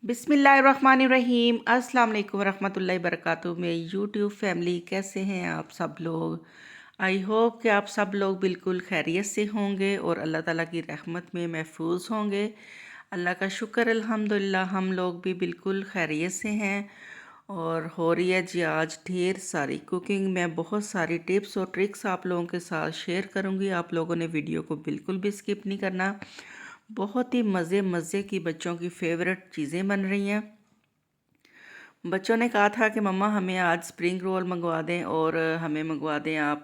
बिस्मिल्लाहिर्रहमानिर्रहीम अस्सलाम वालेकुम रहमतुल्लाहि बरकातुहू। मेरी यूट्यूब फैमिली, कैसे हैं आप सब लोग। आई होप कि आप सब लोग बिल्कुल खैरियत से होंगे और अल्लाह ताला की रहमत में महफूज होंगे। अल्लाह का शुक्र अल्हम्दुलिल्लाह, हम लोग भी बिल्कुल खैरियत से हैं। और हो रही है जी आज ढेर सारी कुकिंग। मैं बहुत सारी टिप्स और ट्रिक्स आप लोगों के साथ शेयर करूंगी। आप लोगों ने वीडियो को बिल्कुल भी स्किप नहीं करना। बहुत ही मज़े मज़े की बच्चों की फेवरेट चीज़ें बन रही हैं। बच्चों ने कहा था कि मम्मा हमें आज स्प्रिंग रोल मंगवा दें और हमें मंगवा दें आप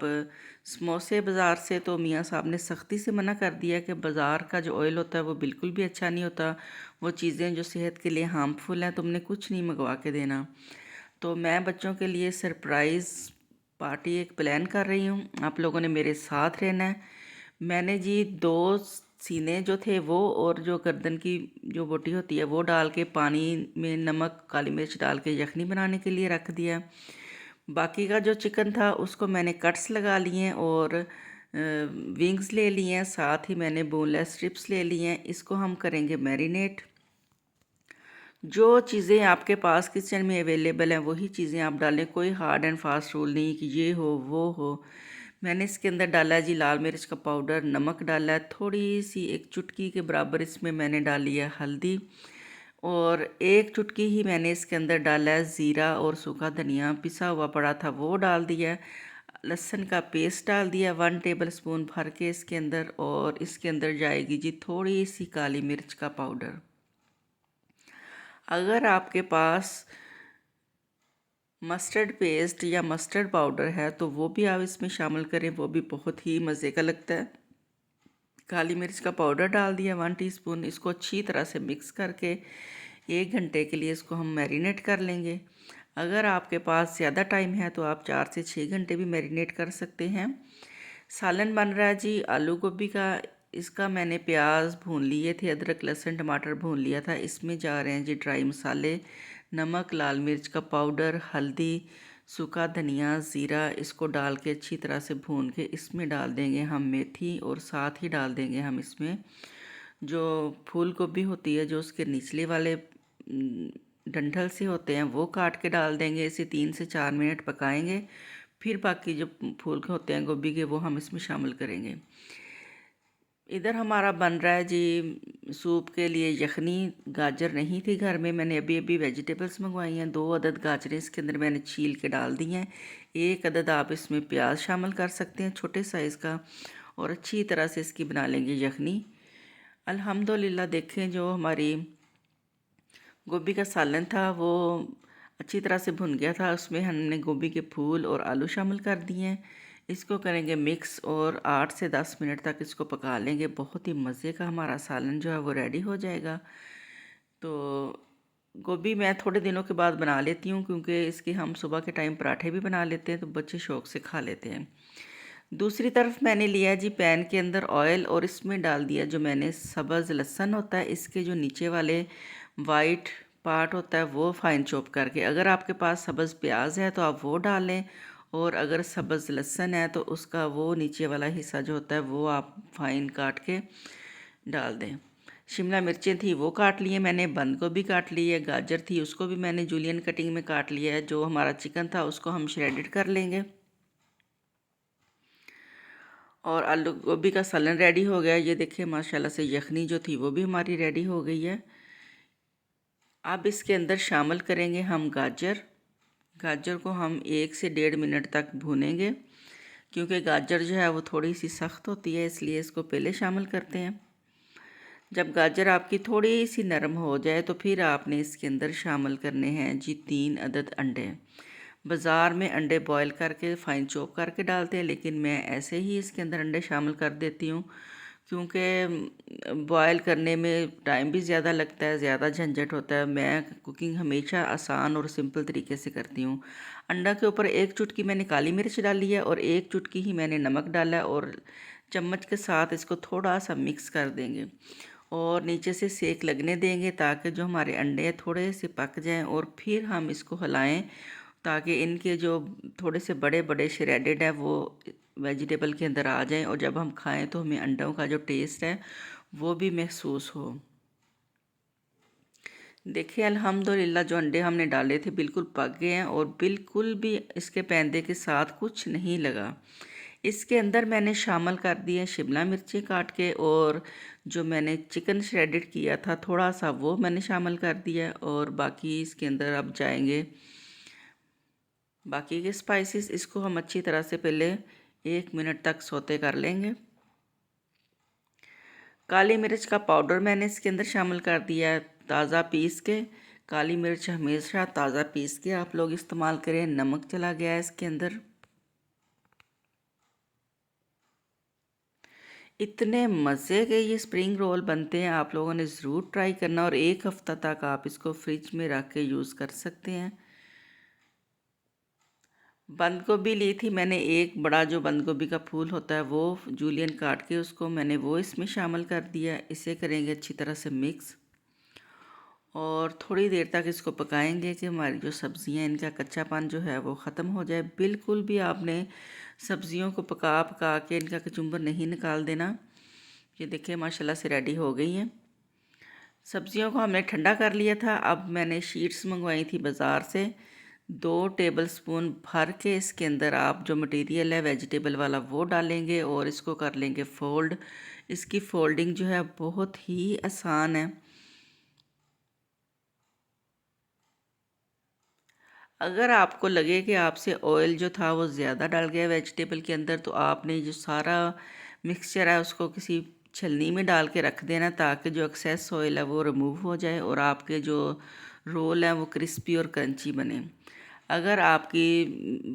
समोसे बाज़ार से। तो मियाँ साहब ने सख्ती से मना कर दिया कि बाज़ार का जो ऑयल होता है वो बिल्कुल भी अच्छा नहीं होता। वो चीज़ें जो सेहत के लिए हार्मफुल हैं, तुमने कुछ नहीं मंगवा के देना। तो मैं बच्चों के लिए सरप्राइज़ पार्टी एक प्लान कर रही हूँ। आप लोगों ने मेरे साथ रहना है। मैंने जी 2 सीने जो थे वो और जो गर्दन की जो बोटी होती है वो डाल के पानी में नमक काली मिर्च डाल के यखनी बनाने के लिए रख दिया। बाकी का जो चिकन था उसको मैंने कट्स लगा लिए हैं और विंग्स ले लिए हैं। साथ ही मैंने बोनलेस स्ट्रिप्स ले लिए हैं। इसको हम करेंगे मैरिनेट। जो चीज़ें आपके पास किचन में अवेलेबल हैं वही चीज़ें आप डालें। कोई हार्ड एंड फास्ट रूल नहीं कि ये हो वो हो। मैंने इसके अंदर डाला है जी लाल मिर्च का पाउडर, नमक डाला है, थोड़ी सी 1 चुटकी के बराबर इसमें मैंने डाली है हल्दी, और 1 चुटकी ही मैंने इसके अंदर डाला है ज़ीरा और सूखा धनिया पिसा हुआ पड़ा था वो डाल दिया। लहसुन का पेस्ट डाल दिया 1 टेबल स्पून भर के इसके अंदर, और इसके अंदर जाएगी जी थोड़ी सी काली मिर्च का पाउडर। अगर आपके पास मस्टर्ड पेस्ट या मस्टर्ड पाउडर है तो वो भी आप इसमें शामिल करें, वो भी बहुत ही मज़े का लगता है। काली मिर्च का पाउडर डाल दिया 1 टीस्पून। इसको अच्छी तरह से मिक्स करके 1 घंटे के लिए इसको हम मैरिनेट कर लेंगे। अगर आपके पास ज़्यादा टाइम है तो आप 4 से 6 घंटे भी मैरिनेट कर सकते हैं। सालन बन रहा है जी आलू गोभी का। इसका मैंने प्याज भून लिए थे, अदरक लहसुन टमाटर भून लिया था। इसमें जा रहे हैं जी ड्राई मसाले, नमक, लाल मिर्च का पाउडर, हल्दी, सूखा धनिया, ज़ीरा। इसको डाल के अच्छी तरह से भून के इसमें डाल देंगे हम मेथी, और साथ ही डाल देंगे हम इसमें जो फूल गोभी होती है, जो उसके निचले वाले डंठल से होते हैं वो काट के डाल देंगे। इसे 3 से 4 मिनट पकाएंगे। फिर बाकी जो फूल के होते हैं गोभी के वो हम इसमें शामिल करेंगे। इधर हमारा बन रहा है जी सूप के लिए यखनी। गाजर नहीं थी घर में, मैंने अभी अभी वेजिटेबल्स मंगवाई हैं। 2 अदद गाजरें इसके अंदर मैंने छील के डाल दी हैं। 1 अदद आप इसमें प्याज शामिल कर सकते हैं छोटे साइज़ का, और अच्छी तरह से इसकी बना लेंगे यखनी। अल्हम्दुलिल्लाह देखें जो हमारी गोभी का सालन था वो अच्छी तरह से भुन गया था। उसमें हमने गोभी के फूल और आलू शामिल कर दिए हैं। इसको करेंगे मिक्स और 8 से 10 मिनट तक इसको पका लेंगे। बहुत ही मज़े का हमारा सालन जो है वो रेडी हो जाएगा। तो गोभी मैं थोड़े दिनों के बाद बना लेती हूँ, क्योंकि इसके हम सुबह के टाइम पराठे भी बना लेते हैं तो बच्चे शौक़ से खा लेते हैं। दूसरी तरफ मैंने लिया जी पैन के अंदर ऑयल, और इसमें डाल दिया जो मैंने सब्ज़ लहसुन होता है, इसके जो नीचे वाले वाइट पार्ट होता है वो फ़ाइन चॉप करके। अगर आपके पास सब्ज़ प्याज है तो आप वो डालें, और अगर सब्ज़ लहसुन है तो उसका वो नीचे वाला हिस्सा जो होता है वो आप फ़ाइन काट के डाल दें। शिमला मिर्चें थी वो काट लिए मैंने, बंद गोभी काट ली है, गाजर थी उसको भी मैंने जूलियन कटिंग में काट लिया है। जो हमारा चिकन था उसको हम श्रेडेड कर लेंगे, और आलू गोभी का सालन रेडी हो गया। ये देखिए माशाल्लाह से यखनी जो थी वो भी हमारी रेडी हो गई है। अब इसके अंदर शामिल करेंगे हम गाजर। गाजर को हम 1 से 1.5 मिनट तक भूनेंगे, क्योंकि गाजर जो है वो थोड़ी सी सख्त होती है, इसलिए इसको पहले शामिल करते हैं। जब गाजर आपकी थोड़ी सी नरम हो जाए तो फिर आपने इसके अंदर शामिल करने हैं जी 3 अदद अंडे। बाज़ार में अंडे बॉयल करके फ़ाइन चॉप करके डालते हैं, लेकिन मैं ऐसे ही इसके अंदर अंडे शामिल कर देती हूँ, क्योंकि बॉयल करने में टाइम भी ज़्यादा लगता है, ज़्यादा झंझट होता है। मैं कुकिंग हमेशा आसान और सिंपल तरीके से करती हूँ। अंडा के ऊपर 1 चुटकी मैंने काली मिर्च डाली है और 1 चुटकी ही मैंने नमक डाला है, और चम्मच के साथ इसको थोड़ा सा मिक्स कर देंगे और नीचे से सेक लगने देंगे, ताकि जो हमारे अंडे थोड़े से पक जाएं, और फिर हम इसको हिलाएं ताकि इनके जो थोड़े से बड़े बड़े श्रेडेड है वो वेजिटेबल के अंदर आ जाएं, और जब हम खाएं तो हमें अंडों का जो टेस्ट है वो भी महसूस हो। देखिए अल्हम्दुलिल्लाह जो अंडे हमने डाले थे बिल्कुल पक गए हैं और बिल्कुल भी इसके पैंदे के साथ कुछ नहीं लगा। इसके अंदर मैंने शामिल कर दिए शिमला मिर्ची काट के, और जो मैंने चिकन श्रेडेड किया था थोड़ा सा वो मैंने शामिल कर दिया, और बाकी इसके अंदर अब जाएंगे बाकी के स्पाइसेस। इसको हम अच्छी तरह से पहले 1 मिनट तक सौते कर लेंगे। काली मिर्च का पाउडर मैंने इसके अंदर शामिल कर दिया है ताज़ा पीस के। काली मिर्च हमेशा ताज़ा पीस के आप लोग इस्तेमाल करें। नमक चला गया है इसके अंदर। इतने मज़े के ये स्प्रिंग रोल बनते हैं, आप लोगों ने ज़रूर ट्राई करना, और 1 हफ़्ता तक आप इसको फ्रिज में रख के यूज़ कर सकते हैं। बंद गोभी ली थी मैंने, एक बड़ा जो बंद गोभी का फूल होता है वो जूलियन काट के उसको मैंने वो इसमें शामिल कर दिया। इसे करेंगे अच्छी तरह से मिक्स, और थोड़ी देर तक इसको पकाएंगे कि हमारी जो सब्ज़ियाँ इनका कच्चापन जो है वो ख़त्म हो जाए। बिल्कुल भी आपने सब्ज़ियों को पका पका के इनका कचुम्बर नहीं निकाल देना। ये देखिए माशाल्लाह से रेडी हो गई हैं। सब्ज़ियों को हमने ठंडा कर लिया था। अब मैंने शीट्स मंगवाई थी बाज़ार से, 2 टेबलस्पून भर के इसके अंदर आप जो मटेरियल है वेजिटेबल वाला वो डालेंगे, और इसको कर लेंगे फोल्ड। इसकी फोल्डिंग जो है बहुत ही आसान है। अगर आपको लगे कि आपसे ऑयल जो था वो ज़्यादा डल गया वेजिटेबल के अंदर, तो आपने जो सारा मिक्सचर है उसको किसी छलनी में डाल के रख देना, ताकि जो एक्सेस ऑयल है वो रिमूव हो जाए और आपके जो रोल हैं वो क्रिस्पी और क्रंची बने। अगर आपकी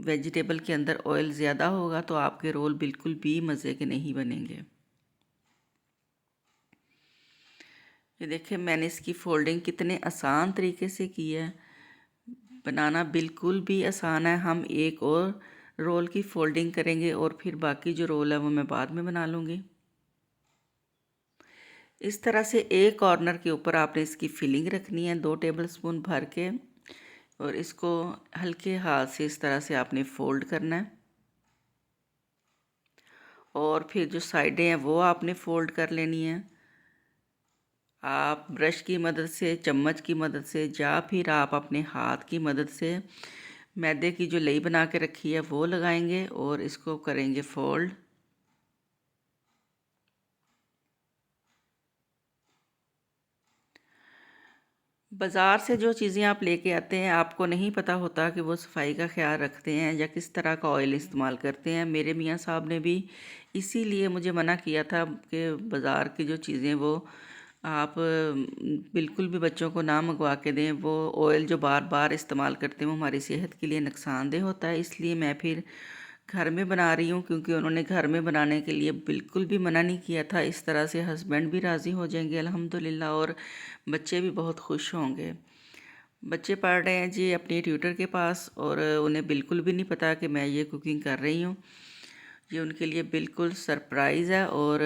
वेजिटेबल के अंदर ऑयल ज़्यादा होगा तो आपके रोल बिल्कुल भी मज़े के नहीं बनेंगे। ये देखिए मैंने इसकी फोल्डिंग कितने आसान तरीके से की है। बनाना बिल्कुल भी आसान है। हम एक और रोल की फोल्डिंग करेंगे और फिर बाकी जो रोल है वो मैं बाद में बना लूँगी। इस तरह से एक कॉर्नर के ऊपर आपने इसकी फिलिंग रखनी है 2 टेबलस्पून भर के, और इसको हल्के हाथ से इस तरह से आपने फोल्ड करना है, और फिर जो साइडें हैं वो आपने फोल्ड कर लेनी है। आप ब्रश की मदद से, चम्मच की मदद से, या फिर आप अपने हाथ की मदद से मैदे की जो लई बना के रखी है वो लगाएंगे और इसको करेंगे फोल्ड। बाज़ार से जो चीज़ें आप लेके आते हैं आपको नहीं पता होता कि वो सफाई का ख्याल रखते हैं या किस तरह का ऑयल इस्तेमाल करते हैं। मेरे मियाँ साहब ने भी इसीलिए मुझे मना किया था कि बाज़ार की जो चीज़ें वो आप बिल्कुल भी बच्चों को ना मंगवा के दें। वो ऑयल जो बार बार इस्तेमाल करते हैं वो हमारी सेहत के लिए नुकसानदेह होता है। इसलिए मैं फिर घर में बना रही हूँ, क्योंकि उन्होंने घर में बनाने के लिए बिल्कुल भी मना नहीं किया था। इस तरह से हस्बैंड भी राज़ी हो जाएंगे अल्हम्दुलिल्लाह, और बच्चे भी बहुत खुश होंगे। बच्चे पढ़ रहे हैं जी अपनी ट्यूटर के पास, और उन्हें बिल्कुल भी नहीं पता कि मैं ये कुकिंग कर रही हूँ। ये उनके लिए बिल्कुल सरप्राइज़ है। और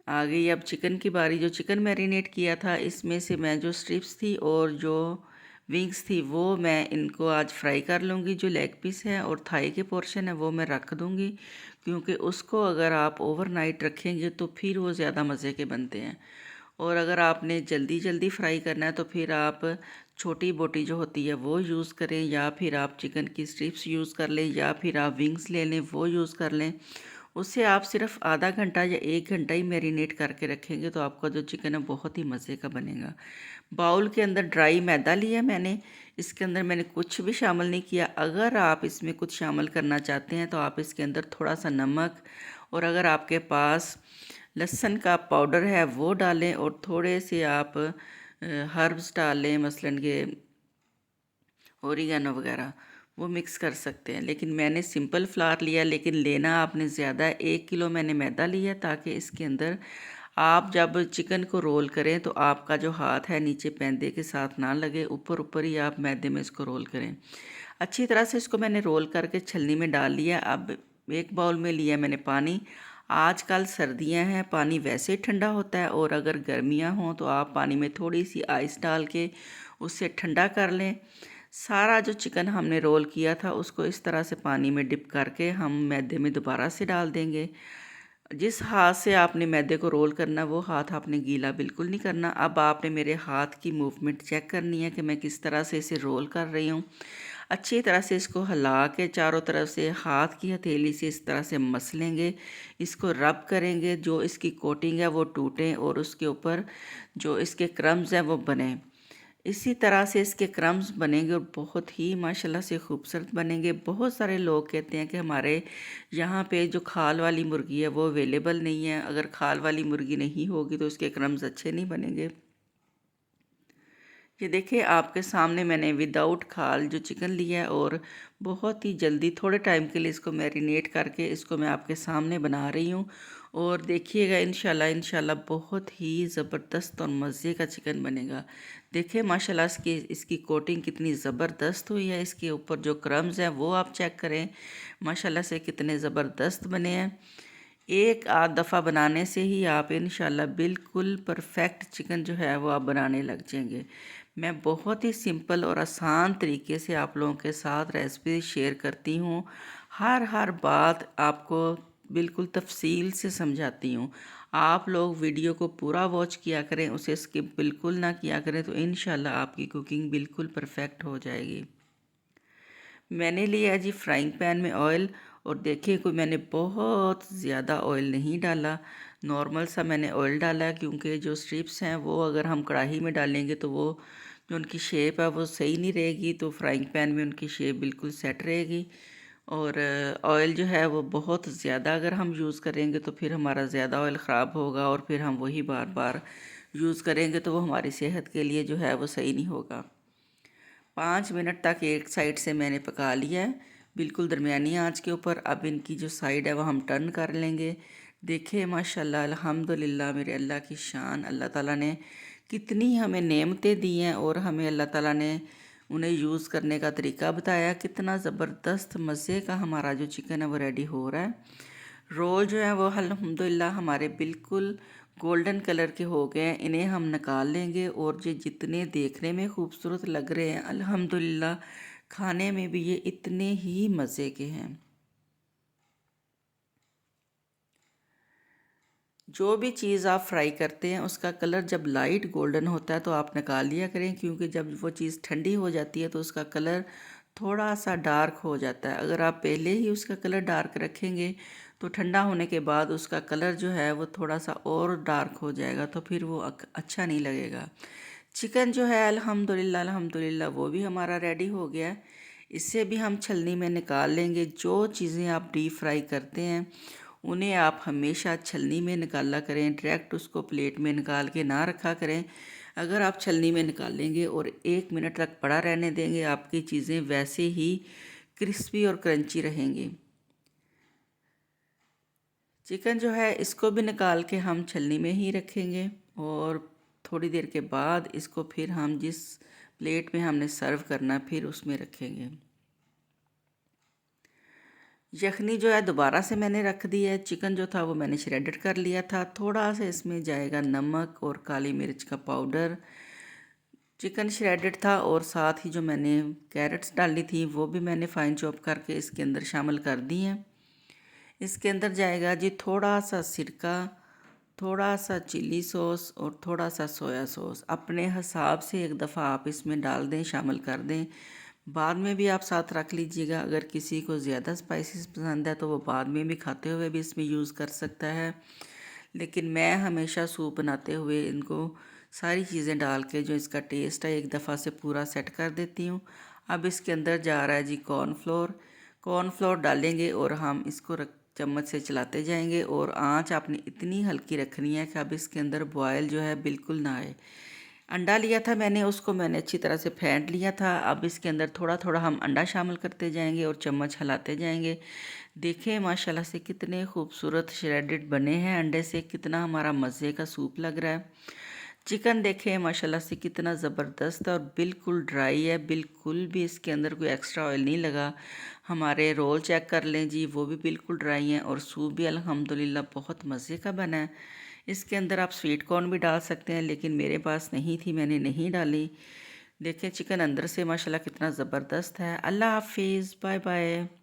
आ गई अब चिकन की बारी। जो चिकन मैरिनेट किया था इसमें से मैं जो स्ट्रिप्स थी और जो विंग्स थी वो मैं इनको आज फ्राई कर लूँगी। जो लेग पीस है और थाई के पोर्शन है वो मैं रख दूँगी, क्योंकि उसको अगर आप ओवरनाइट रखेंगे तो फिर वो ज़्यादा मज़े के बनते हैं। और अगर आपने जल्दी जल्दी फ्राई करना है तो फिर आप छोटी बोटी जो होती है वो यूज़ करें, या फिर आप चिकन की स्ट्रिप्स यूज़ कर लें, या फिर आप विंग्स ले लें वो यूज़ कर लें। उससे आप सिर्फ आधा घंटा या 1 घंटा ही मैरिनेट करके रखेंगे तो आपका जो चिकन है बहुत ही मज़े का बनेगा। बाउल के अंदर ड्राई मैदा लिया मैंने, इसके अंदर मैंने कुछ भी शामिल नहीं किया। अगर आप इसमें कुछ शामिल करना चाहते हैं तो आप इसके अंदर थोड़ा सा नमक, और अगर आपके पास लहसुन का पाउडर है वो डालें, और थोड़े से आप हर्ब्स डाल लें, मसलन के ओरिगेनो वगैरह वो मिक्स कर सकते हैं। लेकिन मैंने सिंपल फ्लावर लिया, लेकिन लेना आपने ज़्यादा। 1 किलो मैंने मैदा लिया, ताकि इसके अंदर आप जब चिकन को रोल करें तो आपका जो हाथ है नीचे पैंदे के साथ ना लगे, ऊपर ऊपर ही आप मैदे में इसको रोल करें। अच्छी तरह से इसको मैंने रोल करके छलनी में डाल लिया। अब एक बाउल में लिया मैंने पानी। आजकल सर्दियां हैं, पानी वैसे ठंडा होता है, और अगर गर्मियां हों तो आप पानी में थोड़ी सी आइस डाल के उससे ठंडा कर लें। सारा जो चिकन हमने रोल किया था उसको इस तरह से पानी में डिप करके हम मैदे में दोबारा से डाल देंगे। जिस हाथ से आपने मैदे को रोल करना वो हाथ आपने गीला बिल्कुल नहीं करना। अब आपने मेरे हाथ की मूवमेंट चेक करनी है कि मैं किस तरह से इसे रोल कर रही हूँ। अच्छी तरह से इसको हिला के चारों तरफ से हाथ की हथेली से इस तरह से मसलेंगे, इसको रब करेंगे, जो इसकी कोटिंग है वो टूटें और उसके ऊपर जो इसके क्रम्स हैं वो बने। इसी तरह से इसके क्रम्स बनेंगे और बहुत ही माशाल्लाह से खूबसूरत बनेंगे। बहुत सारे लोग कहते हैं कि हमारे यहाँ पे जो खाल वाली मुर्गी है वो अवेलेबल नहीं है, अगर खाल वाली मुर्गी नहीं होगी तो उसके क्रम्स अच्छे नहीं बनेंगे। ये देखिए आपके सामने मैंने विदाउट खाल जो चिकन लिया है और बहुत ही जल्दी थोड़े टाइम के लिए इसको मैरिनेट करके इसको मैं आपके सामने बना रही हूँ। और देखिएगा इंशाल्लाह इंशाल्लाह बहुत ही ज़बरदस्त और मज़े का चिकन बनेगा। देखिए माशाल्लाह इसकी कोटिंग कितनी ज़बरदस्त हुई है, इसके ऊपर जो क्रम्स हैं वो आप चेक करें माशाल्लाह से कितने ज़बरदस्त बने हैं। एक आध दफ़ा बनाने से ही आप इंशाल्लाह बिल्कुल परफेक्ट चिकन जो है वो आप बनाने लग जाएंगे। मैं बहुत ही सिंपल और आसान तरीके से आप लोगों के साथ रेसिपी शेयर करती हूँ। हर बात आपको बिल्कुल तफसील से समझाती हूँ। आप लोग वीडियो को पूरा वॉच किया करें, उसे स्किप बिल्कुल ना किया करें, तो इंशाल्लाह आपकी कुकिंग बिल्कुल परफेक्ट हो जाएगी। मैंने लिया जी फ्राइंग पैन में ऑयल, और देखिए कोई मैंने बहुत ज़्यादा ऑयल नहीं डाला, नॉर्मल सा मैंने ऑयल डाला, क्योंकि जो स्ट्रिप्स हैं वो अगर हम कढ़ाई में डालेंगे तो वो जो उनकी शेप है वो सही नहीं रहेगी, तो फ्राइंग पैन में उनकी शेप बिल्कुल सेट रहेगी। और ऑयल जो है वो बहुत ज़्यादा अगर हम यूज़ करेंगे तो फिर हमारा ज़्यादा ऑयल ख़राब होगा और फिर हम वही बार बार यूज़ करेंगे तो वो हमारी सेहत के लिए जो है वो सही नहीं होगा। 5 मिनट तक एक साइड से मैंने पका लिया है बिल्कुल दरमियानी आंच के ऊपर। अब इनकी जो साइड है वो हम टर्न कर लेंगे। देखिए माशाल्लाह अल्हम्दुलिल्लाह, मेरे अल्लाह की शान, अल्लाह ताला ने कितनी हमें नेमतें दी हैं और हमें अल्लाह ताला ने उन्हें यूज़ करने का तरीका बताया। कितना ज़बरदस्त मज़े का हमारा जो चिकन है वो रेडी हो रहा है। रोल जो है वो अल्हम्दुलिल्लाह हमारे बिल्कुल गोल्डन कलर के हो गए हैं। इन्हें हम निकाल लेंगे और ये जितने देखने में खूबसूरत लग रहे हैं अल्हम्दुलिल्लाह खाने में भी ये इतने ही मज़े के हैं। जो भी चीज़ आप फ्राई करते हैं उसका कलर जब लाइट गोल्डन होता है तो आप निकाल लिया करें, क्योंकि जब वो चीज़ ठंडी हो जाती है तो उसका कलर थोड़ा सा डार्क हो जाता है। अगर आप पहले ही उसका कलर डार्क रखेंगे तो ठंडा होने के बाद उसका कलर जो है वो थोड़ा सा और डार्क हो जाएगा, तो फिर वो अच्छा नहीं लगेगा। चिकन जो है अल्हम्दुलिल्लाह अल्हम्दुलिल्लाह वो भी हमारा रेडी हो गया है। इससे भी हम छलनी में निकाल लेंगे। जो चीज़ें आप डीप फ्राई करते हैं उन्हें आप हमेशा छलनी में निकाला करें, डायरेक्ट उसको प्लेट में निकाल के ना रखा करें। अगर आप छलनी में निकालेंगे और 1 मिनट तक पड़ा रहने देंगे, आपकी चीज़ें वैसे ही क्रिस्पी और क्रंची रहेंगी। चिकन जो है इसको भी निकाल के हम छलनी में ही रखेंगे और थोड़ी देर के बाद इसको फिर हम जिस प्लेट में हमने सर्व करना फिर उसमें रखेंगे। यखनी जो है दोबारा से मैंने रख दी है। चिकन जो था वो मैंने श्रेडेड कर लिया था। थोड़ा सा इसमें जाएगा नमक और काली मिर्च का पाउडर। चिकन श्रेडेड था और साथ ही जो मैंने कैरेट्स डाली थी वो भी मैंने फाइन चॉप करके इसके अंदर शामिल कर दी हैं। इसके अंदर जाएगा जी थोड़ा सा सिरका, थोड़ा सा चिली सॉस और थोड़ा सा सोया सॉस। अपने हिसाब से एक दफ़ा आप इसमें डाल दें, शामिल कर दें। बाद में भी आप साथ रख लीजिएगा। अगर किसी को ज़्यादा स्पाइसेस पसंद है तो वो बाद में भी खाते हुए भी इसमें यूज़ कर सकता है, लेकिन मैं हमेशा सूप बनाते हुए इनको सारी चीज़ें डाल के जो इसका टेस्ट है एक दफ़ा से पूरा सेट कर देती हूँ। अब इसके अंदर जा रहा है जी कॉर्नफ्लोर। कॉर्नफ्लोर डालेंगे और हम इसको चम्मच से चलाते जाएंगे और आंच आपने इतनी हल्की रखनी है कि अब इसके अंदर बॉयल जो है बिल्कुल ना आए। अंडा लिया था मैंने, उसको मैंने अच्छी तरह से फेंट लिया था। अब इसके अंदर थोड़ा थोड़ा हम अंडा शामिल करते जाएंगे और चम्मच हिलाते जाएंगे। देखें माशाल्लाह से कितने खूबसूरत श्रेडेड बने हैं अंडे से, कितना हमारा मज़े का सूप लग रहा है। चिकन देखें माशाल्लाह से कितना ज़बरदस्त और बिल्कुल ड्राई है, बिल्कुल भी इसके अंदर कोई एक्स्ट्रा ऑयल नहीं लगा। हमारे रोल चेक कर लें जी, वो भी बिल्कुल ड्राई हैं और सूप भी अल्हम्दुलिल्लाह बहुत मज़े का बना है। इसके अंदर आप स्वीट कॉर्न भी डाल सकते हैं, लेकिन मेरे पास नहीं थी, मैंने नहीं डाली। देखिए चिकन अंदर से माशाल्लाह कितना ज़बरदस्त है। अल्लाह हाफिज़, बाय बाय।